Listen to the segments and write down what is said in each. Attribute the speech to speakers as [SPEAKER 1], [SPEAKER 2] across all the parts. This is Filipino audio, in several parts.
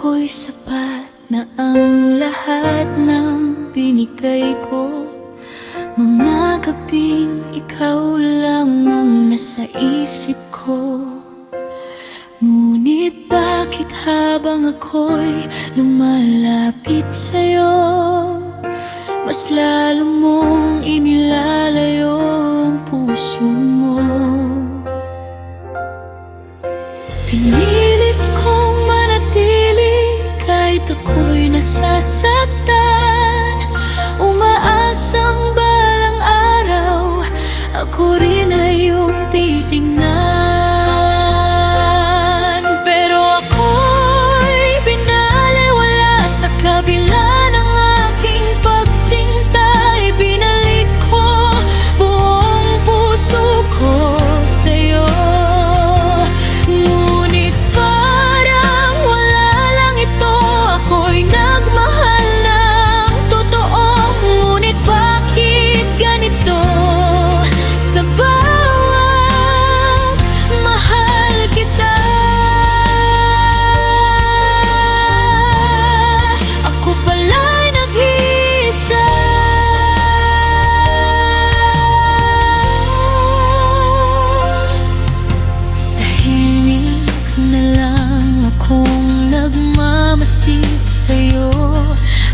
[SPEAKER 1] ko'y sapat na ang lahat ng binigay ko. Mga gabing ikaw lang ang nasa isip ko. Ngunit bakit habang ako'y lumalapit sa'yo, mas lalo mong inilalayo ang puso mo? Pinilit kong manatili kahit ako'y nasasaktan, umaasang balang araw ako rin ay iyong titingnan. Pero ako'y binaliwala sa kabila ng aking pagsinta. Ibinalik ko buong puso ko sa'yo. Ngunit parang wala lang ito, ako'y nagmahal ng totoo. Ngunit bakit ganito? Sa bawat mahal kita, ako pala'y nag-iisa. Tahimik na lang akong nagmamasid sa'yo,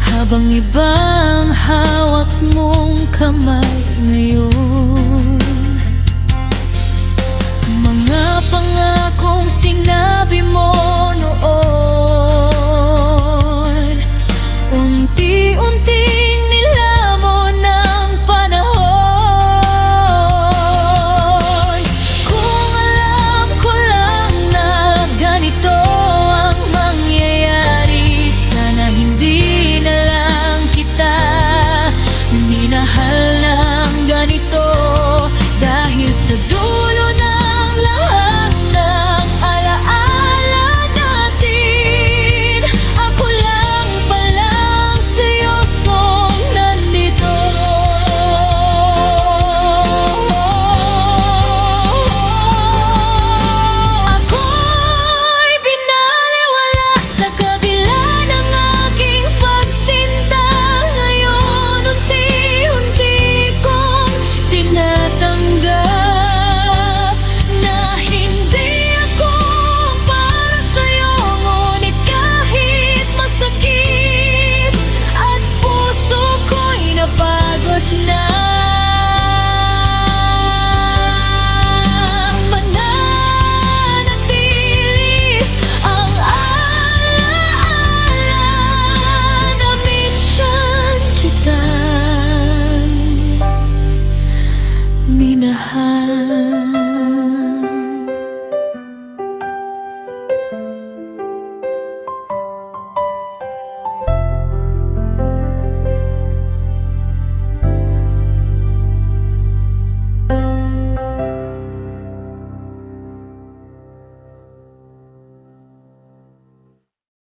[SPEAKER 1] habang ibang hawak mong kamay ngayon. Mga pangakong sinabi mo